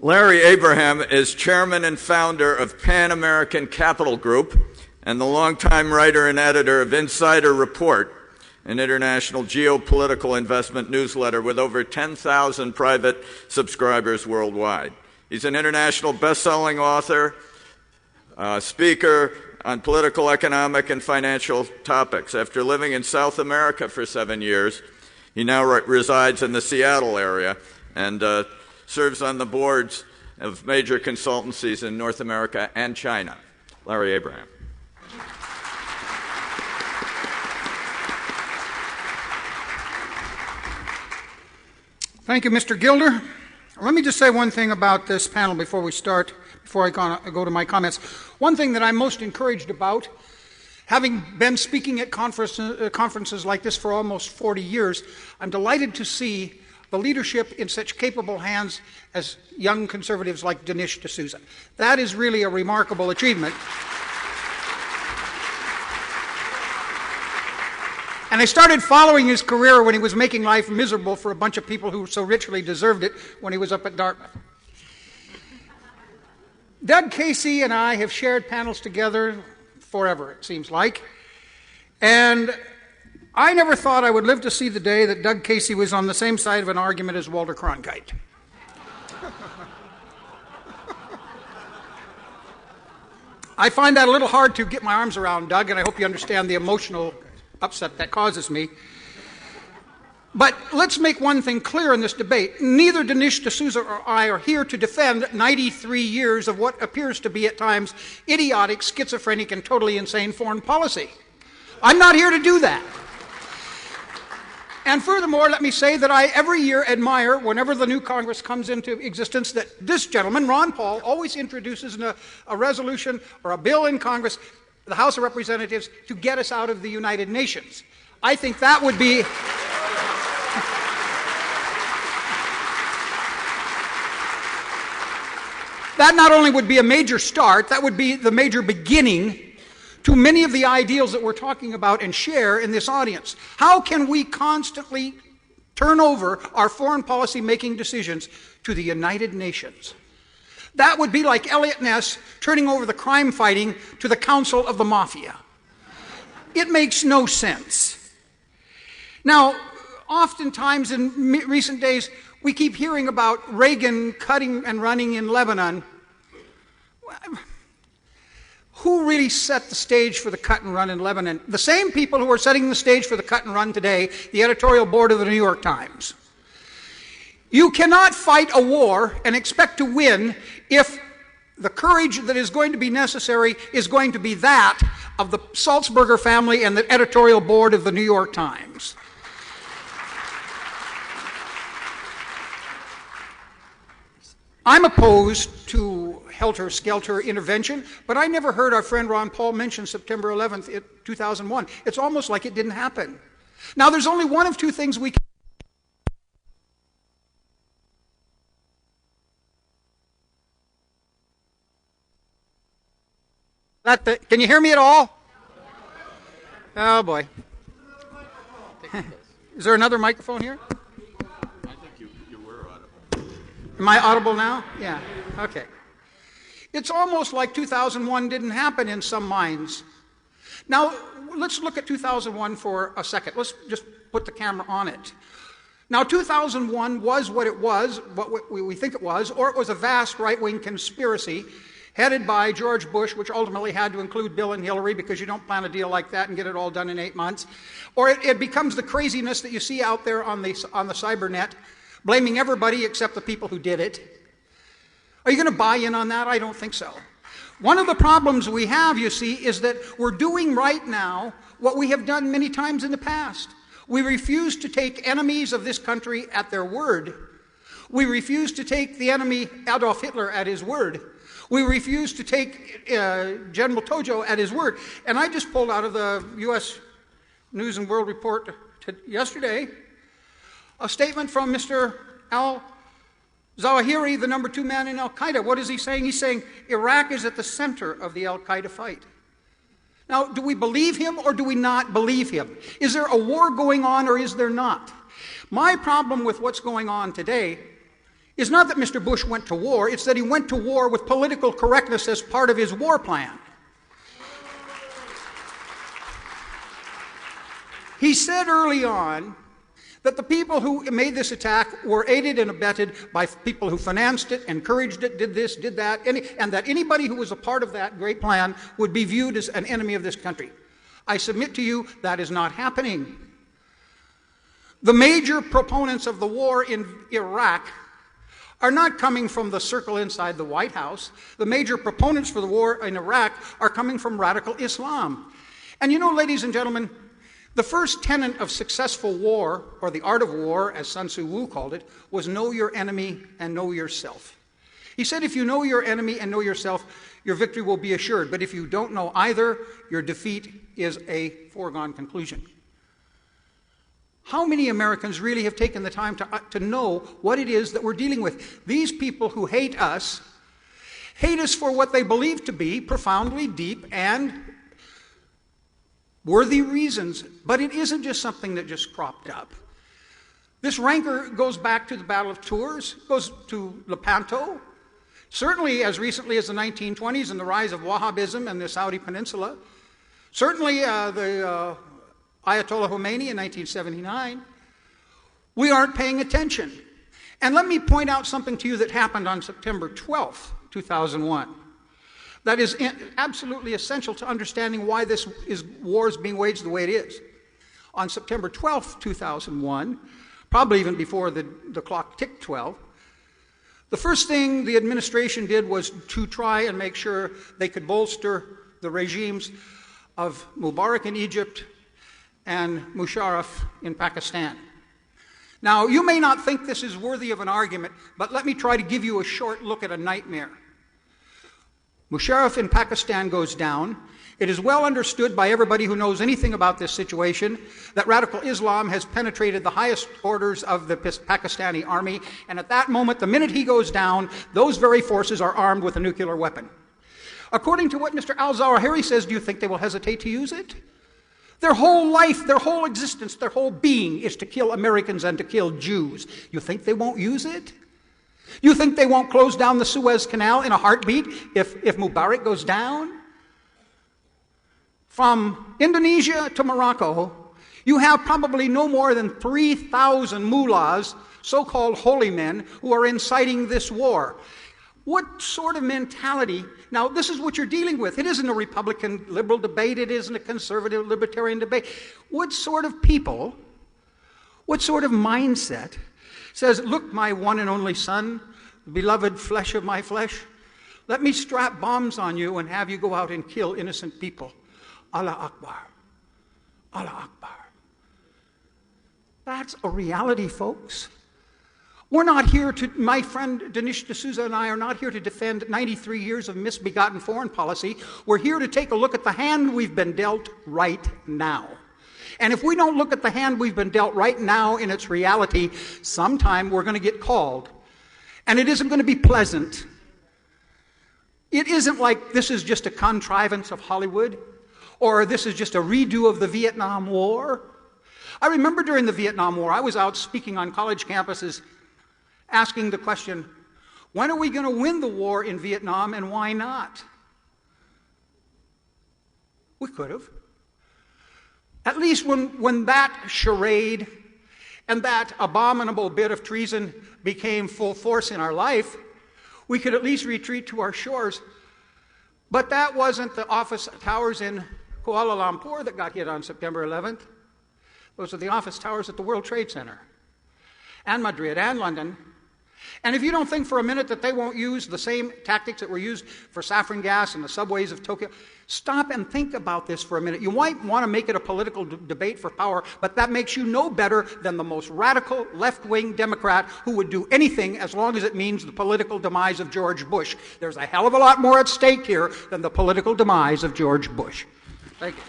Larry Abraham is chairman and founder of Pan American Capital Group and the longtime writer and editor of Insider Report, an international geopolitical investment newsletter with over 10,000 private subscribers worldwide. He's an international best-selling author, speaker on political, economic, and financial topics. After living in South America for 7 years, he now resides in the Seattle area and serves on the boards of major consultancies in North America and China. Larry Abraham. Thank you, Mr. Gilder. Let me just say one thing about this panel before we start, before I go to my comments. One thing that I'm most encouraged about, having been speaking at conferences like this for almost 40 years, I'm delighted to see the leadership in such capable hands as young conservatives like Dinesh D'Souza. That is really a remarkable achievement. And I started following his career when he was making life miserable for a bunch of people who so richly deserved it when he was up at Dartmouth. Doug Casey and I have shared panels together forever, it seems like. And I never thought I would live to see the day that Doug Casey was on the same side of an argument as Walter Cronkite. I find that a little hard to get my arms around, Doug, and I hope you understand the emotional upset that causes me. But let's make one thing clear in this debate. Neither Dinesh D'Souza or I are here to defend 93 years of what appears to be at times idiotic, schizophrenic, and totally insane foreign policy. I'm not here to do that. And furthermore, let me say that I every year admire, whenever the new Congress comes into existence, that this gentleman, Ron Paul, always introduces a resolution or a bill in Congress, the House of Representatives, to get us out of the United Nations. I think that would be... that not only would be a major start, that would be the major beginning to many of the ideals that we're talking about and share in this audience. How can we constantly turn over our foreign policy making decisions to the United Nations? That would be like Eliot Ness turning over the crime fighting to the Council of the Mafia. It makes no sense. Now, oftentimes in recent days, we keep hearing about Reagan cutting and running in Lebanon. Who really set the stage for the cut and run in Lebanon? The same people who are setting the stage for the cut and run today, the editorial board of the New York Times. You cannot fight a war and expect to win if the courage that is going to be necessary is going to be that of the Salzburger family and the editorial board of the New York Times. I'm opposed to helter-skelter intervention, but I never heard our friend Ron Paul mention September 11th, 2001. It's almost like it didn't happen. Now, there's only one of two things we can... Can you hear me at all? Oh, boy. Is there another microphone here? I think you were audible. Am I audible now? Yeah. Okay. It's almost like 2001 didn't happen in some minds. Now, let's look at 2001 for a second. Let's just put the camera on it. Now, 2001 was what it was, what we think it was, or it was a vast right-wing conspiracy headed by George Bush, which ultimately had to include Bill and Hillary, because you don't plan a deal like that and get it all done in 8 months. Or it becomes the craziness that you see out there on the cybernet, blaming everybody except the people who did it. Are you going to buy in on that? I don't think so. One of the problems we have, you see, is that we're doing right now what we have done many times in the past. We refuse to take enemies of this country at their word. We refuse to take the enemy Adolf Hitler at his word. We refuse to take General Tojo at his word. And I just pulled out of the U.S. News and World Report yesterday a statement from Mr. al-Zawahiri, the number 2 man in al-Qaeda. What is he saying? He's saying Iraq is at the center of the al-Qaeda fight. Now, do we believe him or do we not believe him? Is there a war going on or is there not? My problem with what's going on today is not that Mr. Bush went to war, it's that he went to war with political correctness as part of his war plan. He said early on that the people who made this attack were aided and abetted by people who financed it, encouraged it, did this, did that, and that anybody who was a part of that great plan would be viewed as an enemy of this country. I submit to you that is not happening. The major proponents of the war in Iraq are not coming from the circle inside the White House. The major proponents for the war in Iraq are coming from radical Islam. And you know, ladies and gentlemen, the first tenet of successful war, or the art of war, as Sun Tzu Wu called it, was know your enemy and know yourself. He said if you know your enemy and know yourself, your victory will be assured. But if you don't know either, your defeat is a foregone conclusion. How many Americans really have taken the time to know what it is that we're dealing with? These people who hate us for what they believe to be profoundly deep and worthy reasons, but it isn't just something that just cropped up. This rancor goes back to the Battle of Tours, goes to Lepanto, certainly as recently as the 1920s and the rise of Wahhabism and the Saudi Peninsula, certainly the Ayatollah Khomeini in 1979. We aren't paying attention. And let me point out something to you that happened on September 12th, 2001. That is absolutely essential to understanding why this war is being waged the way it is. On September 12th, 2001, probably even before the clock ticked 12, the first thing the administration did was to try and make sure they could bolster the regimes of Mubarak in Egypt and Musharraf in Pakistan. Now, you may not think this is worthy of an argument, but let me try to give you a short look at a nightmare. Musharraf in Pakistan goes down. It is well understood by everybody who knows anything about this situation that radical Islam has penetrated the highest orders of the Pakistani army, and at that moment, the minute he goes down, those very forces are armed with a nuclear weapon. According to what Mr. al-Zawahiri says, do you think they will hesitate to use it? Their whole life, their whole existence, their whole being is to kill Americans and to kill Jews. You think they won't use it? You think they won't close down the Suez Canal in a heartbeat if Mubarak goes down? From Indonesia to Morocco, you have probably no more than 3,000 mullahs, so-called holy men, who are inciting this war. What sort of mentality? Now, this is what you're dealing with. It isn't a Republican liberal debate. It isn't a conservative libertarian debate. What sort of people, what sort of mindset says, look, my one and only son, beloved flesh of my flesh, let me strap bombs on you and have you go out and kill innocent people. Allah Akbar. Allah Akbar. That's a reality, folks. We're not here to, my friend Dinesh D'Souza and I are not here to defend 93 years of misbegotten foreign policy. We're here to take a look at the hand we've been dealt right now. And if we don't look at the hand we've been dealt right now in its reality, sometime we're going to get called. And it isn't going to be pleasant. It isn't like this is just a contrivance of Hollywood, or this is just a redo of the Vietnam War. I remember during the Vietnam War, I was out speaking on college campuses asking the question, when are we going to win the war in Vietnam and why not? We could have. At least when that charade and that abominable bit of treason became full force in our life, we could at least retreat to our shores. But that wasn't the office towers in Kuala Lumpur that got hit on September 11th. Those are the office towers at the World Trade Center, and Madrid, and London. And if you don't think for a minute that they won't use the same tactics that were used for saffron gas in the subways of Tokyo, stop and think about this for a minute. You might want to make it a political debate for power, but that makes you no better than the most radical left-wing Democrat who would do anything as long as it means the political demise of George Bush. There's a hell of a lot more at stake here than the political demise of George Bush. Thank you.